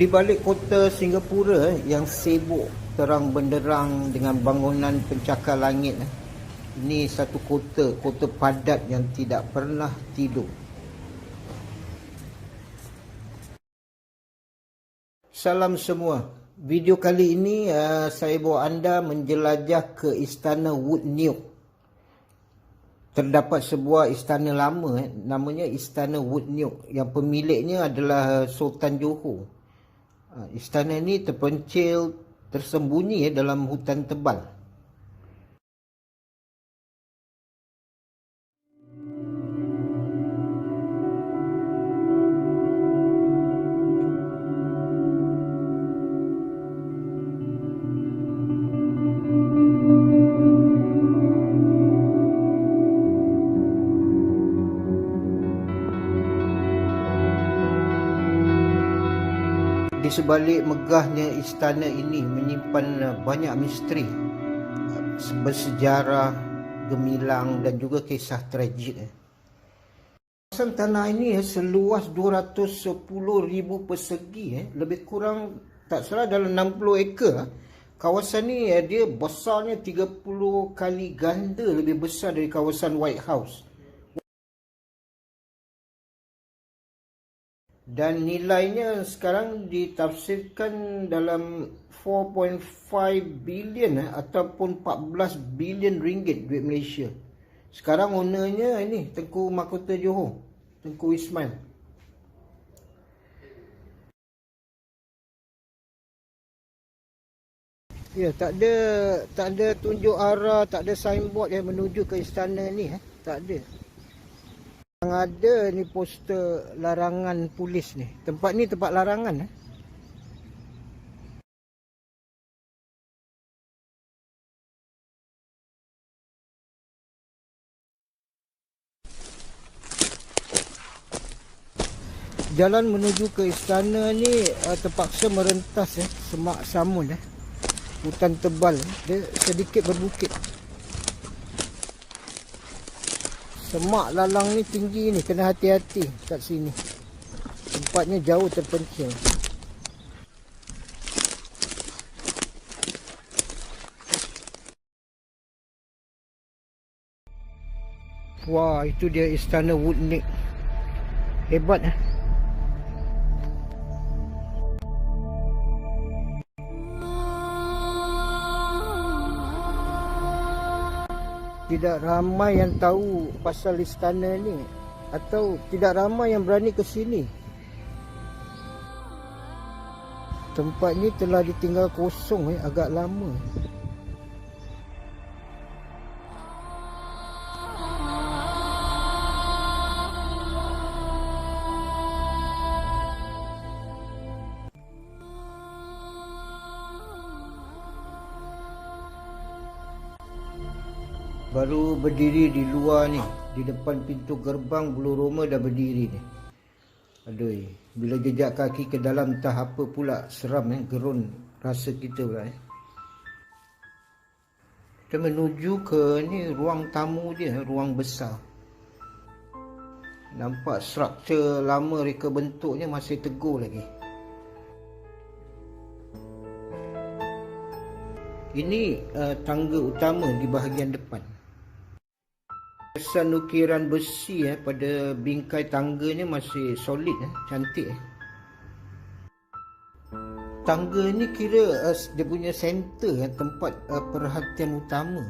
Di balik kota Singapura yang sibuk terang benderang dengan bangunan pencakar langit, ini satu kota padat yang tidak pernah tidur. Salam semua. Video kali ini saya bawa anda menjelajah ke Istana Wood Neuk. Terdapat sebuah istana lama, namanya Istana Wood Neuk, yang pemiliknya adalah Sultan Johor. Istana ini terpencil, tersembunyi dalam hutan tebal. Di sebalik megahnya istana ini menyimpan banyak misteri, bersejarah, gemilang dan juga kisah tragik. Kawasan tanah ini seluas 210,000 persegi, lebih kurang tak salah dalam 60 ekar. Kawasan ni dia besarnya 30 kali ganda lebih besar dari kawasan White House. Dan nilainya sekarang ditafsirkan dalam 4.5 bilion ataupun 14 bilion ringgit duit Malaysia. Sekarang ownernya ini Tengku Mahkota Johor, Tengku Ismail. Ya, tak ada tunjuk arah, tak ada signboard yang menuju ke istana ni, tak ada. Yang ada ni poster larangan polis ni. Tempat ni tempat larangan. Jalan menuju ke istana ni terpaksa merentas semak samun, hutan tebal, dia sedikit berbukit. Semak lalang ni tinggi ni, kena hati-hati kat sini. Tempatnya jauh terpencil. Wah, itu dia Istana Wood Neuk. Hebat. Tidak ramai yang tahu pasal istana ni, atau tidak ramai yang berani ke sini. Tempat ni telah ditinggal kosong agak lama. Baru berdiri di luar ni, di depan pintu gerbang bulu roma dah berdiri ni. Aduh, bila jejak kaki ke dalam entah apa pula, seram gerun rasa kita pula. Kita menuju ke ni ruang tamu dia, ruang besar. Nampak struktur lama reka bentuknya masih teguh lagi. Ini tangga utama di bahagian depan. Kesan ukiran besi pada bingkai tangganya masih solid, cantik. Tangga ni kira dia punya center, tempat perhatian utama.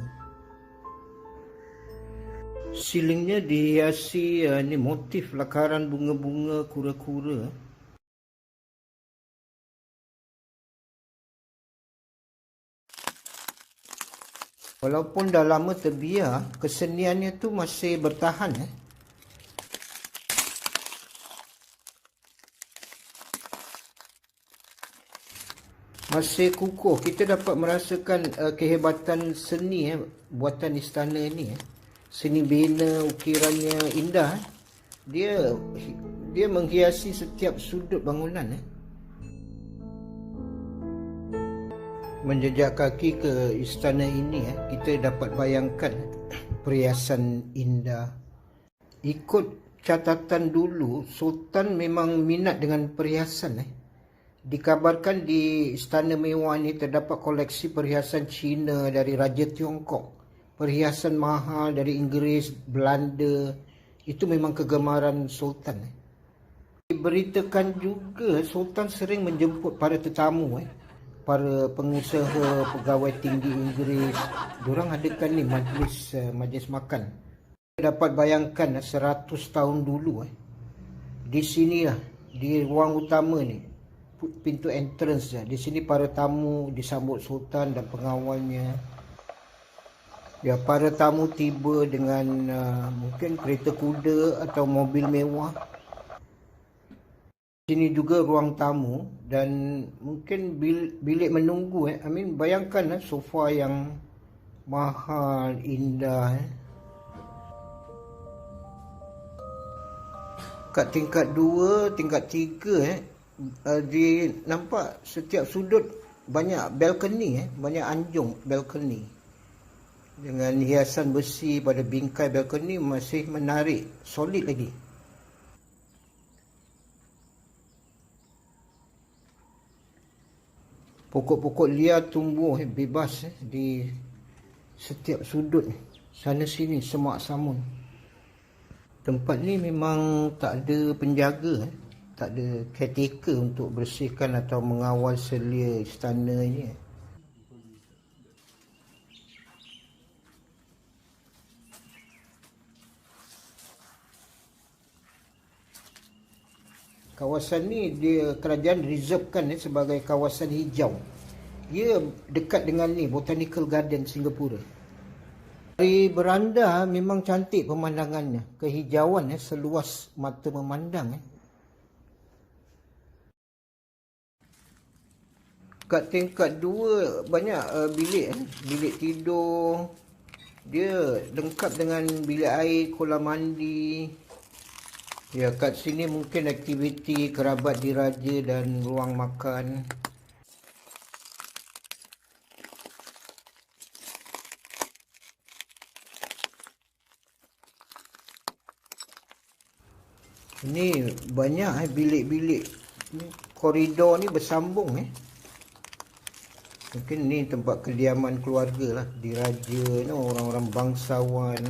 Silingnya dihiasi ni motif lakaran bunga-bunga, kura-kura. Walaupun dah lama terbiar, keseniannya tu masih bertahan. Masih kukuh. Kita dapat merasakan kehebatan seni buatan istana ni. Seni bina, ukirannya indah. Dia menghiasi setiap sudut bangunan. Menjejak kaki ke istana ini, kita dapat bayangkan perhiasan indah. Ikut catatan dulu, Sultan memang minat dengan perhiasan. Dikabarkan di Istana Mewah ini terdapat koleksi perhiasan Cina dari Raja Tiongkok. Perhiasan mahal dari Inggeris, Belanda. Itu memang kegemaran Sultan. Diberitakan juga Sultan sering menjemput para tetamu, para pengusaha, pegawai tinggi Inggeris. Diorang adakan ni majlis makan. Dapat bayangkan 100 tahun dulu di sini lah, di ruang utama ni, pintu entrance di sini para tamu disambut Sultan dan pengawalnya. Ya, para tamu tiba dengan mungkin kereta kuda atau mobil mewah. Sini juga ruang tamu dan mungkin bilik menunggu. Bayangkan sofa yang mahal, indah. Kat tingkat 2, tingkat 3 nampak setiap sudut banyak balcony, banyak anjung balcony. Dengan hiasan besi pada bingkai balcony masih menarik, solid lagi. Pokok-pokok liar tumbuh bebas di setiap sudut, sana sini, semak samun. Tempat ni memang tak ada penjaga, tak ada caretaker untuk bersihkan atau mengawal selia istana ni. Kawasan ni kerajaan reservekan sebagai kawasan hijau. Ia dekat dengan Botanical Garden Singapura. Dari beranda memang cantik pemandangannya. Kehijauan seluas mata memandang. Kat tingkat 2 banyak bilik. Bilik tidur. Dia lengkap dengan bilik air, kolam mandi. Ya, kat sini mungkin aktiviti kerabat diraja dan ruang makan. Ini banyak bilik-bilik. Koridor ni bersambung. Mungkin ni tempat kediaman keluarga lah. Diraja, orang-orang bangsawan.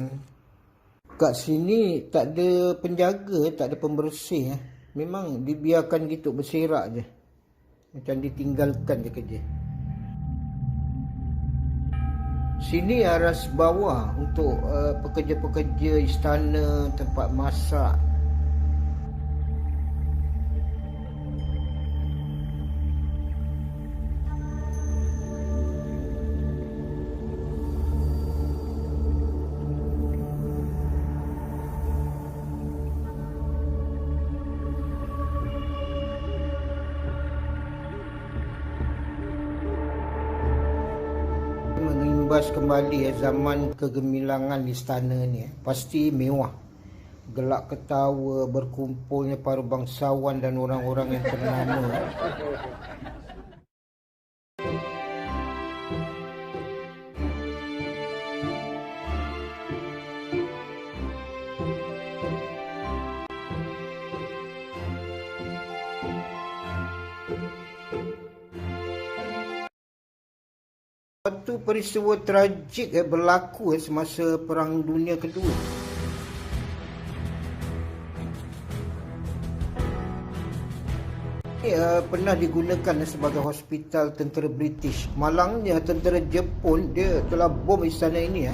Kat sini tak ada penjaga, tak ada pembersih. Memang dibiarkan gitu, berserak je. Macam ditinggalkan je kerja. Sini aras bawah untuk pekerja-pekerja istana, tempat masak. Mengimbas kembali zaman kegemilangan istana ni. Pasti mewah. Gelak ketawa, berkumpulnya para bangsawan dan orang-orang yang ternama. Satu peristiwa tragik berlaku semasa Perang Dunia Kedua. Pernah digunakan sebagai hospital tentera British. Malangnya tentera Jepun dia telah bom istana ini.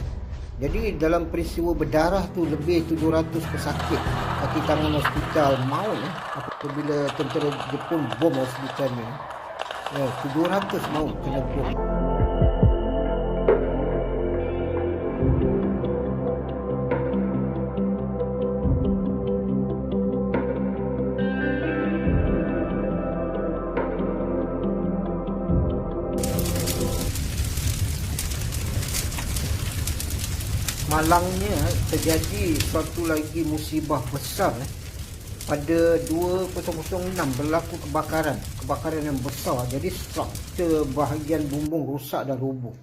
Jadi dalam peristiwa berdarah tu lebih 700 pesakit kaki tangan hospital maut apabila tentera Jepun bom hospital ni. 700 maut kena bom. Malangnya terjadi suatu lagi musibah besar. Pada 2006 berlaku kebakaran yang besar. Jadi struktur bahagian bumbung rosak dan roboh.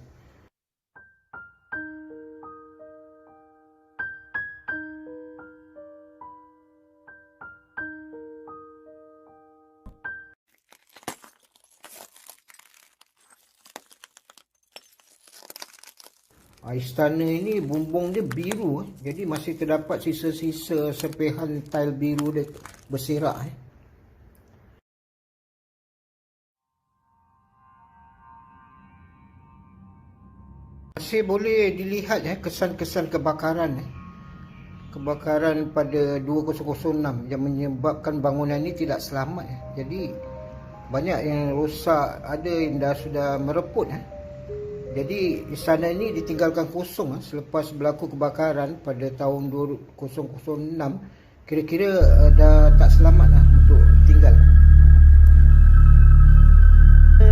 Istana ini bumbung dia biru, jadi masih terdapat sisa-sisa serpihan tile biru dia berserak. Masih boleh dilihat kesan-kesan kebakaran. Kebakaran pada 2006 yang menyebabkan bangunan ini tidak selamat. Jadi banyak yang rosak, ada yang dah sudah mereput. Jadi istana ini ditinggalkan kosong selepas berlaku kebakaran pada tahun 2006. Kira-kira dah tak selamat untuk tinggal.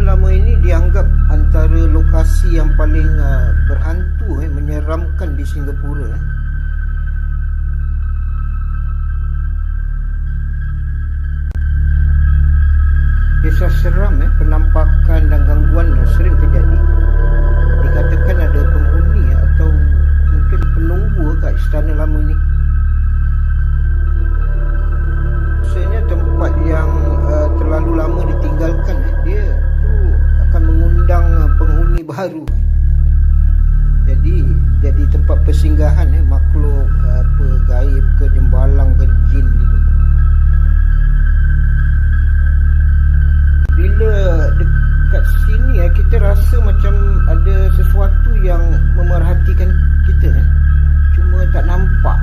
Lama ini dianggap antara lokasi yang paling berhantu, menyeramkan di Singapura. Kisah seram, penampakan dan gangguan sering terjadi. Dikatakan ada penghuni atau mungkin penunggu kat istana lama ni. Maksudnya tempat yang terlalu lama ditinggalkan, dia tu akan mengundang penghuni baru. Jadi tempat persinggahan makhluk gaib ke, jembalang ke, jin gitu. Bila dekat sini kita rasa macam ada sesuatu yang memerhatikan kita, cuma tak nampak.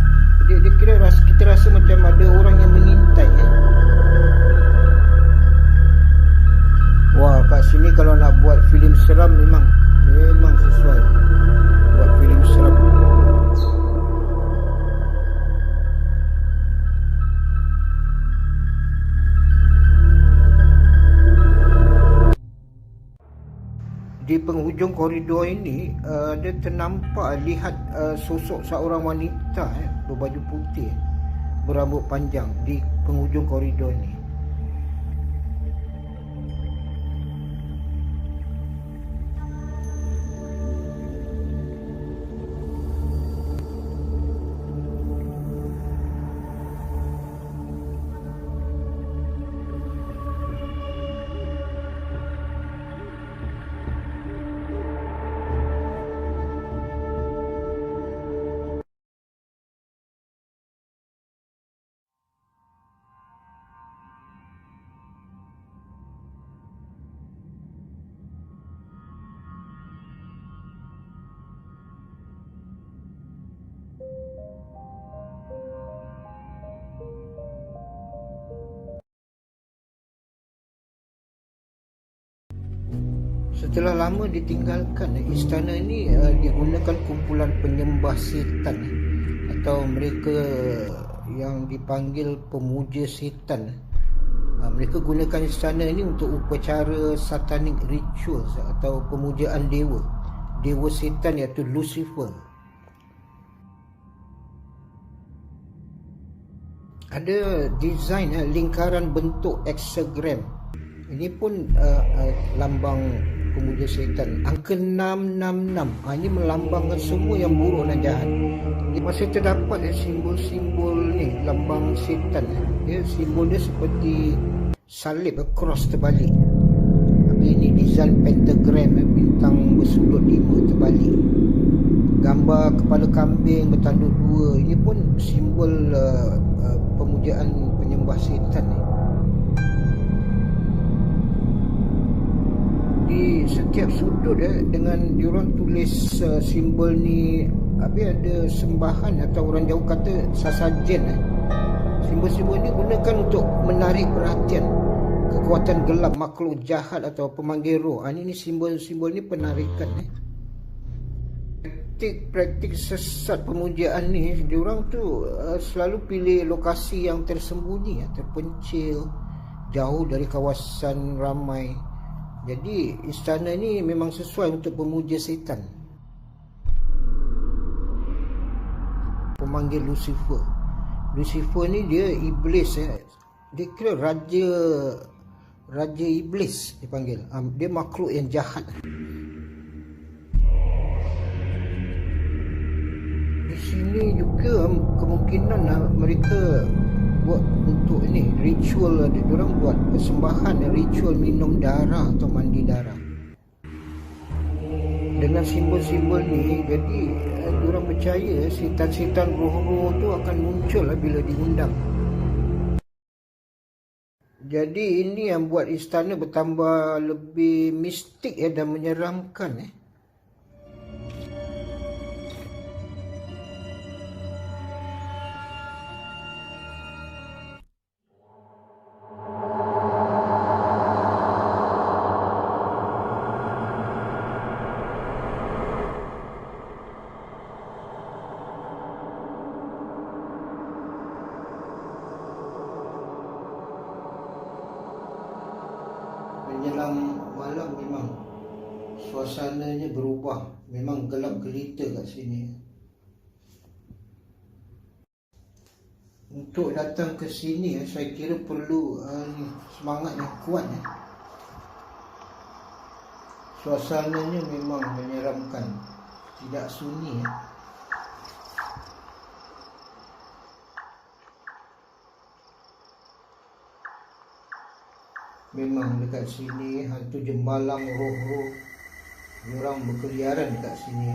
Kita rasa macam ada orang yang mengintai. Wah, kat sini kalau nak buat filem seram memang sesuai buat filem seram. Di penghujung koridor ini dia ternampak lihat sosok seorang wanita berbaju putih, berambut panjang di penghujung koridor ini. Setelah lama ditinggalkan, istana ini digunakan kumpulan penyembah setan atau mereka yang dipanggil pemuja setan. Mereka gunakan istana ini untuk upacara satanic rituals atau pemujaan dewa setan iaitu Lucifer. Ada desain lingkaran bentuk hexagram. Ini pun lambang pemuja setan. Angka 666. Ini melambangkan semua yang buruk dan jahat. Masih terdapat simbol-simbol ni, lambang setan. Simbol dia seperti salib, cross terbalik. Tapi ini desain pentagram, bintang bersudut 5 terbalik. Gambar kepala kambing bertanduk 2. Ini pun simbol pemujaan penyembah setan ni. Di setiap sudut dengan diorang tulis simbol ni, habis ada sembahan atau orang jauh kata sasajen. Simbol-simbol ni gunakan untuk menarik perhatian kekuatan gelap, makhluk jahat atau pemanggil roh. Ini simbol-simbol ni penarikan. Praktik sesat pemujaan ni, diorang tu selalu pilih lokasi yang tersembunyi, terpencil, jauh dari kawasan ramai. Jadi istana ni memang sesuai untuk pemuja setan. Pemanggil Lucifer. Lucifer ni dia iblis. Dia kira raja iblis dipanggil. Dia makhluk yang jahat. Di sini juga kemungkinan mereka buat untuk ini ritual, diorang buat persembahan ritual minum darah atau mandi darah. dengan simbol-simbol ni, jadi diorang percaya setan-setan roh-roh tu akan muncul bila diundang. Jadi ini yang buat istana bertambah lebih mistik dan menyeramkan. Menjelang malam memang suasananya berubah, memang gelap gelita kat sini. Untuk datang ke sini saya kira perlu semangat yang kuat. Suasananya memang menyeramkan, tidak sunyi. Memang dekat sini hantu jembalang, roh-roh, diorang berkeliaran dekat sini.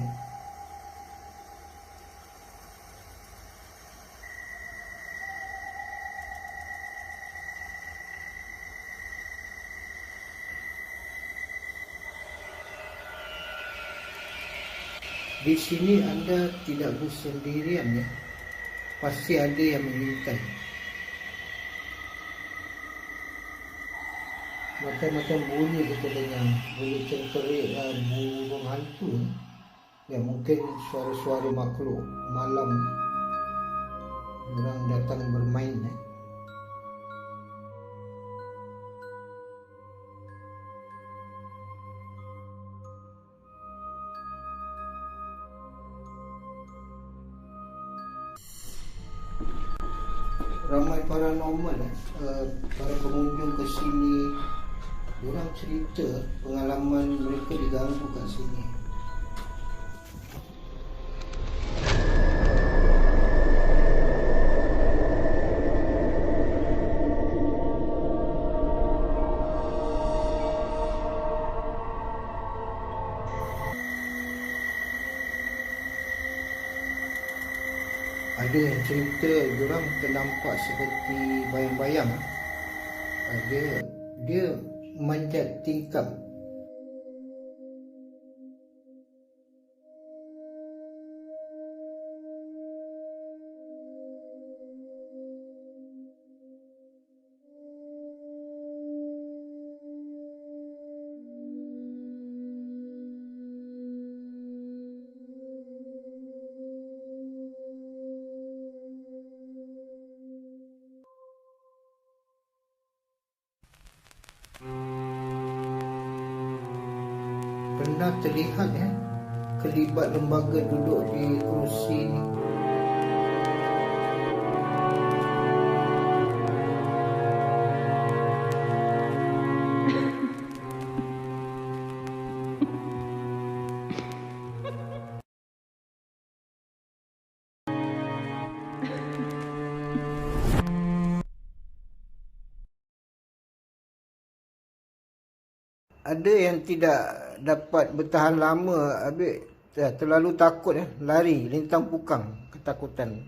Di sini anda tidak bersendirian pasti ada yang mengintai. Macam-macam bunyi kita dengar, bunyi cengkerik burung hantu. Mungkin suara-suara makhluk malam orang datang bermain. Ramai paranormal para pengunjung ke sini, diorang cerita pengalaman mereka diganggu kat sini. Ada yang cerita diorang ternampak seperti bayang-bayang. Dia manjat tingkap. Pernah terlihat kelibat lembaga duduk di kerusi ni. Ada yang tidak dapat bertahan lama, habis terlalu takut lari, lintang pukang, ketakutan.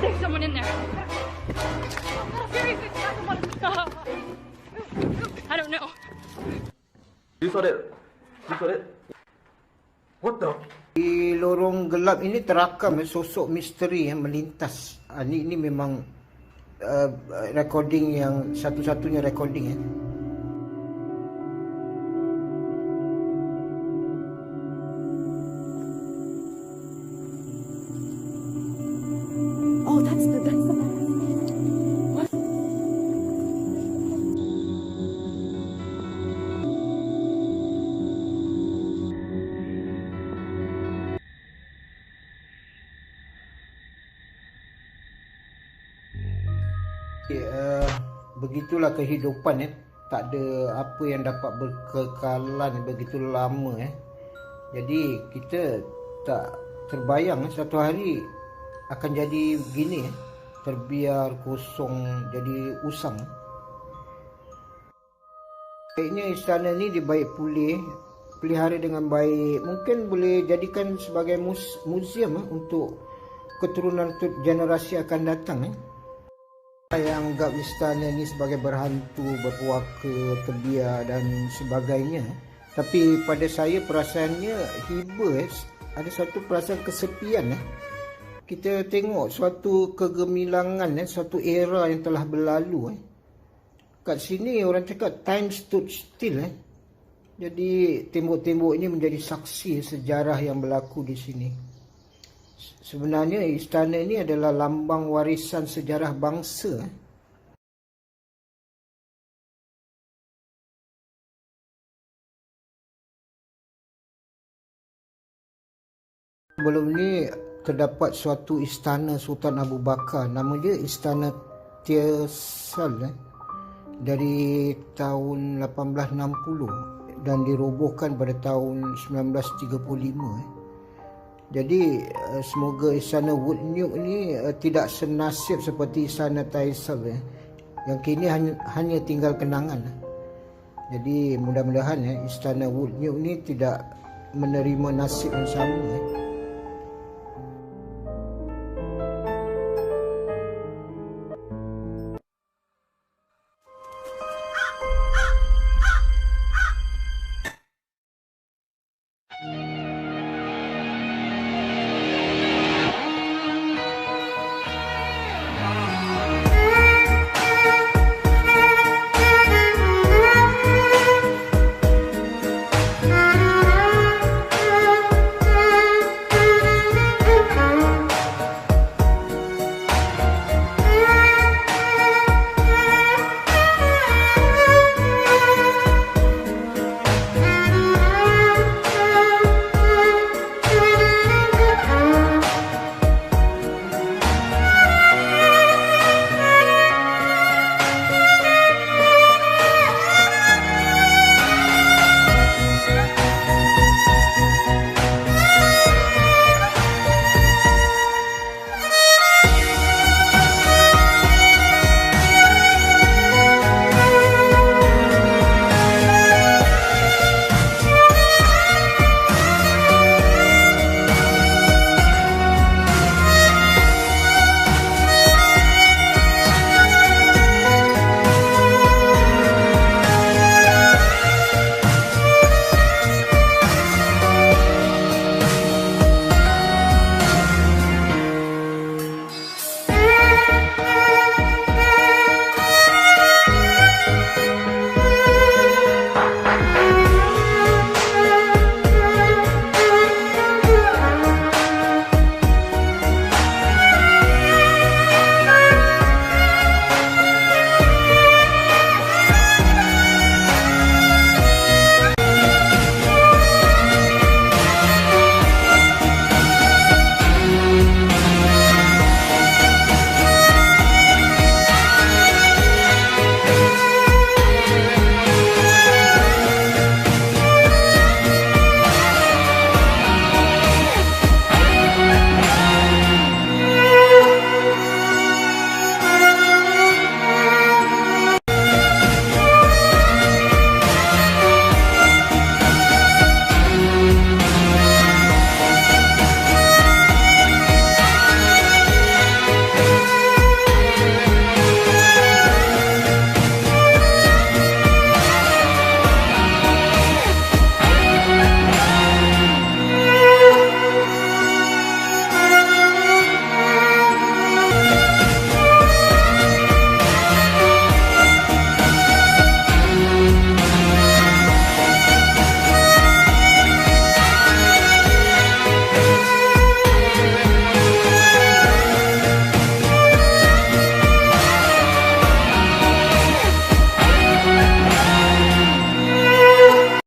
There's someone in there. Seriously, I don't know. You saw that? You saw that? What the? Di lorong gelap ini terakam sosok misteri yang melintas. Ini memang recording yang satu-satunya recording Oh, that's the what? Begitulah kehidupan tak ada apa yang dapat berkekalan begitu lama Jadi kita tak terbayang satu hari akan jadi begini terbiar kosong, jadi usang. Baiknya istana ni dibaik pulih, pelihara dengan baik. Mungkin boleh jadikan sebagai museum untuk keturunan generasi akan datang. Yang anggap istana ni sebagai berhantu, berpuaka, terbiar dan sebagainya. Tapi pada saya perasaannya hiba. Ada satu perasaan kesepian. Kita tengok suatu kegemilangan, suatu era yang telah berlalu. Kat sini orang cakap time stood still. Jadi tembok-tembok ini menjadi saksi sejarah yang berlaku di sini. Sebenarnya istana ini adalah lambang warisan sejarah bangsa. Sebelum ni terdapat suatu istana Sultan Abu Bakar, nama dia Istana Tirsal dari tahun 1860 dan dirobohkan pada tahun 1935. Jadi semoga istana Woodneuk ni tidak senasib seperti istana Tirsal yang kini hanya tinggal kenangan. Jadi mudah-mudahan istana Woodneuk ni tidak menerima nasib yang sama.